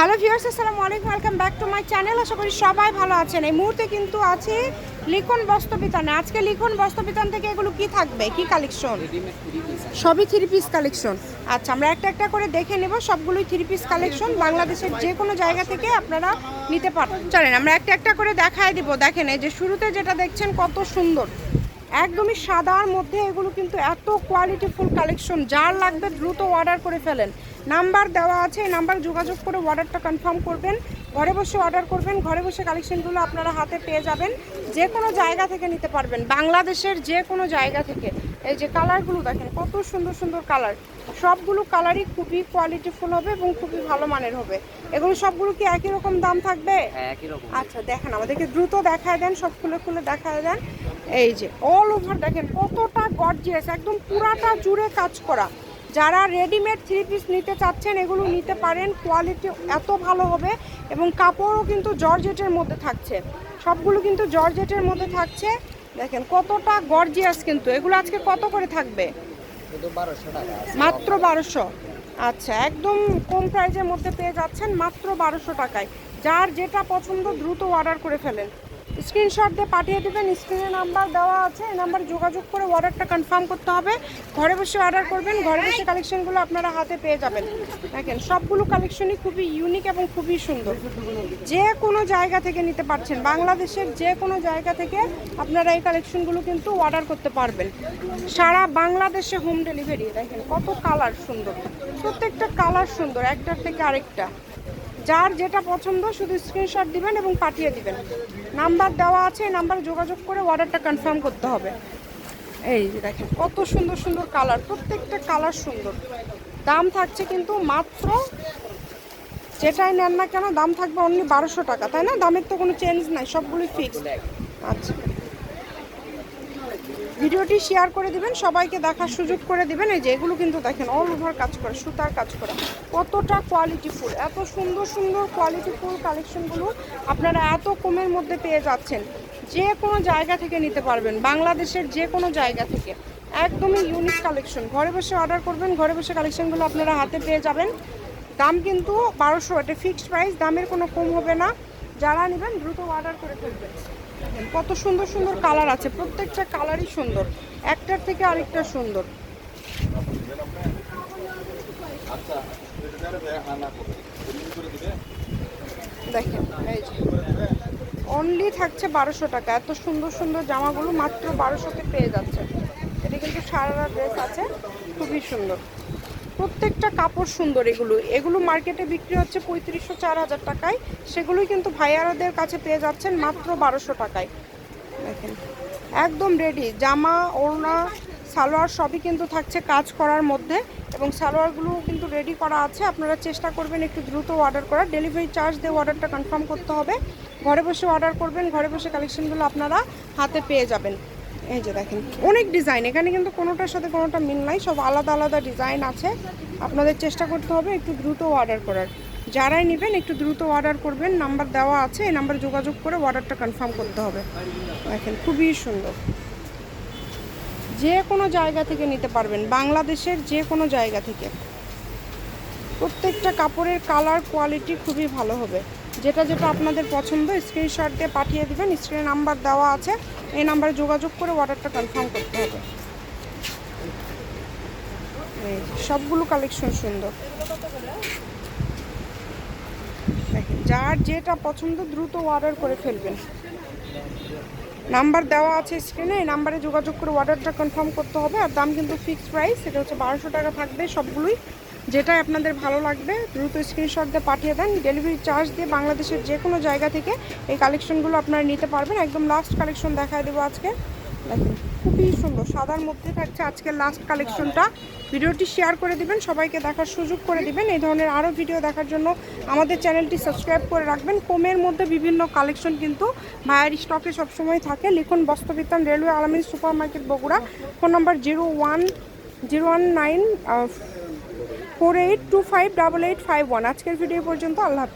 Hello viewers, আসসালামু আলাইকুম, welcome back to my channel. আশা করি সবাই ভালো আছেন। এই মুহূর্তে কিন্তু আছি লিখন বস্ত্রবিতানে। আজকে লিখন বস্ত্রবিতান থেকে এগুলো কি থাকবে, কি কালেকশন? সবই থ্রি পিস কালেকশন। আচ্ছা, আমরা একটা একটা করে দেখে নেব। সবগুলোই থ্রি পিস কালেকশন, বাংলাদেশের যে কোনো জায়গা থেকে আপনারা নিতে পারেন। চলেন আমরা একটা একটা করে দেখায় দিব। দেখেন, এই যে শুরুতে যেটা দেখছেন কত সুন্দর, একদমই সাদার মধ্যে এগুলো কিন্তু এত কোয়ালিটিফুল কালেকশন। যার লাগবে দ্রুত অর্ডার করে ফেলেন। নাম্বার দেওয়া আছে, এই নাম্বার যোগাযোগ করে অর্ডারটা কনফার্ম করবেন। ঘরে বসে অর্ডার করবেন, ঘরে বসে কালেকশনগুলো আপনারা হাতে পেয়ে যাবেন। যে কোনো জায়গা থেকে নিতে পারবেন, বাংলাদেশের যে কোনো জায়গা থেকে। এই যে কালারগুলো দেখেন, কত সুন্দর সুন্দর কালার। সবগুলো কালারই খুবই কোয়ালিটিফুল হবে এবং খুবই ভালো মানের হবে। এগুলো সবগুলো কি একই রকম দাম থাকবে? একই রকম। আচ্ছা দেখেন, আমাদেরকে দ্রুত দেখায় দেন, সব খুলে খুলে দেখায় দেন। এই যে অল ওভার দেখেন কতটা গর্জিয়াস, একদম পুরাটা জুড়ে কাজ করা। যারা রেডিমেড থ্রি পিস নিতে চাচ্ছেন এগুলো নিতে পারেন। কোয়ালিটি এত ভালো হবে এবং কাপড়ও কিন্তু জর্জেটের মধ্যে থাকছে। সবগুলো কিন্তু জর্জেটের মধ্যে থাকছে। দেখেন কতটা গর্জিয়াস। কিন্তু এগুলো আজকে কত করে থাকবে? মাত্র 1200। আচ্ছা, একদম কম প্রাইজের মধ্যে পেয়ে যাচ্ছেন মাত্র 1200 টাকায়। যার যেটা পছন্দ দ্রুত অর্ডার করে ফেলেন। স্ক্রিনশট দিয়ে পাঠিয়ে দেবেন। স্ক্রিনে নাম্বার দেওয়া আছে, এই নাম্বারে যোগাযোগ করে অর্ডারটা কনফার্ম করতে হবে। ঘরে বসে অর্ডার করবেন, ঘরে বসে কালেকশনগুলো আপনারা হাতে পেয়ে যাবেন। দেখেন সবগুলো কালেকশনই খুবই ইউনিক এবং খুবই সুন্দর। যে কোনো জায়গা থেকে নিতে পারছেন, বাংলাদেশের যে কোনো জায়গা থেকে আপনারা এই কালেকশনগুলো কিন্তু অর্ডার করতে পারবেন। সারা বাংলাদেশে হোম ডেলিভারি। দেখেন কত কালার সুন্দর, প্রত্যেকটা কালার সুন্দর, একটার থেকে আরেকটা। যার যেটা পছন্দ শুধু স্ক্রিনশট দিবেন এবং পাঠিয়ে দিবেন। নাম্বার দেওয়া আছে, এই নাম্বারে যোগাযোগ করে অর্ডারটা কনফার্ম করতে হবে। এই যে দেখেন কত সুন্দর সুন্দর কালার, প্রত্যেকটা কালার সুন্দর। দাম থাকছে কিন্তু মাত্র, যেটাই নেন না কেন দাম থাকবে অনলি 1200 টাকা, তাই না? দামের তো কোনো চেঞ্জ নাই, সবগুলোই ফিক্সড। আচ্ছা, ভিডিওটি শেয়ার করে দিবেন, সবাইকে দেখার সুযোগ করে দিবেন। এই যে এগুলো কিন্তু দেখেন অল ওভার কাজ করে, সুতার কাজ করা। কতটা কোয়ালিটিফুল, এত সুন্দর সুন্দর কোয়ালিটিফুল কালেকশনগুলো আপনারা এত কমের মধ্যে পেয়ে যাচ্ছেন। যে কোনো জায়গা থেকে নিতে পারবেন, বাংলাদেশের যে কোনো জায়গা থেকে। একদমই ইউনিক কালেকশন। ঘরে বসে অর্ডার করবেন, ঘরে বসে কালেকশনগুলো আপনারা হাতে পেয়ে যাবেন। দাম কিন্তু 1200, এটা ফিক্সড প্রাইস, দামের কোনো কম হবে না। যারা নেবেন দ্রুত অর্ডার করে ফেলবেন। কত সুন্দর সুন্দর কালার আছে, প্রত্যেকটা কালারই সুন্দর, একটার থেকে আরেকটা সুন্দর। দেখেন এই যে অনলি থাকছে 1200 টাকা। এত সুন্দর সুন্দর জামাগুলো মাত্র 1200-তে পেয়ে যাচ্ছে। এটা কিন্তু সারারা ড্রেস আছে, খুবই সুন্দর। প্রত্যেকটা কাপড় সুন্দর। এগুলো মার্কেটে বিক্রি হচ্ছে 3500 4000 টাকায়, সেগুলোই কিন্তু ভাইয়ারাদের কাছে পেয়ে যাচ্ছেন মাত্র 1200 টাকায়। দেখেন একদম রেডি জামা, ওড়না, সালোয়ার সবই কিন্তু থাকছে কাজ করার মধ্যে এবং সালোয়ারগুলো কিন্তু রেডি করা আছে। আপনারা চেষ্টা করবেন একটু দ্রুত অর্ডার করার। ডেলিভারি চার্জ দিয়ে অর্ডারটা কনফার্ম করতে হবে। ঘরে বসে অর্ডার করবেন, ঘরে বসে কালেকশনগুলো আপনারা হাতে পেয়ে যাবেন। এই যে দেখেন অনেক ডিজাইন, এখানে কিন্তু কোনোটার সাথে কোনোটা মিল নাই, সব আলাদা আলাদা ডিজাইন আছে। আপনাদের চেষ্টা করতে হবে একটু দ্রুত অর্ডার করার। যারাই নেবেন একটু দ্রুত অর্ডার করবেন। নাম্বার দেওয়া আছে, এই নাম্বারে যোগাযোগ করে অর্ডারটা কনফার্ম করতে হবে। দেখেন খুবই সুন্দর। যে কোনো জায়গা থেকে নিতে পারবেন, বাংলাদেশের যে কোনো জায়গা থেকে। প্রত্যেকটা কাপড়ের কালার কোয়ালিটি খুবই ভালো হবে। যেটা যেটা আপনাদের পছন্দ স্ক্রিনশট দিয়ে পাঠিয়ে দেবেন। স্ক্রিনে নাম্বার দেওয়া আছে, এই নাম্বারে যোগাযোগ করে অর্ডারটা কনফার্ম করতে হবে। সবগুলো কালেকশন সুন্দর। দেখেন যার যেটা পছন্দ দ্রুত অর্ডার করে ফেলবেন। নাম্বার দেওয়া আছে স্ক্রিনে, এই নাম্বারে যোগাযোগ করে অর্ডারটা কনফার্ম করতে হবে। আর দাম কিন্তু ফিক্সড প্রাইস, সেটা হচ্ছে 1200 টাকা থাকবে সবগুলোই। যেটাই আপনাদের ভালো লাগবে দ্রুত স্ক্রিনশট দিয়ে পাঠিয়ে দেন। ডেলিভারি চার্জ দিয়ে বাংলাদেশের যে কোনো জায়গা থেকে এই কালেকশনগুলো আপনারা নিতে পারবেন। একদম লাস্ট কালেকশন দেখায় দেবো আজকে। দেখেন খুবই সুন্দর, সাদার মধ্যে থাকছে আজকের লাস্ট কালেকশনটা। ভিডিওটি শেয়ার করে দিবেন, সবাইকে দেখার সুযোগ করে দিবেন। এই ধরনের আরও ভিডিও দেখার জন্য আমাদের চ্যানেলটি সাবস্ক্রাইব করে রাখবেন। কমের মধ্যে বিভিন্ন কালেকশন কিন্তু ভাইয়ের স্টকে সবসময় থাকে। লিখুন বস্ত্রবিতান, রেলওয়ে আলামিন super market, Bogura. Phone number 0101948258851। আজকের ভিডিও পর্যন্ত, আল্লাহ হাফেজ।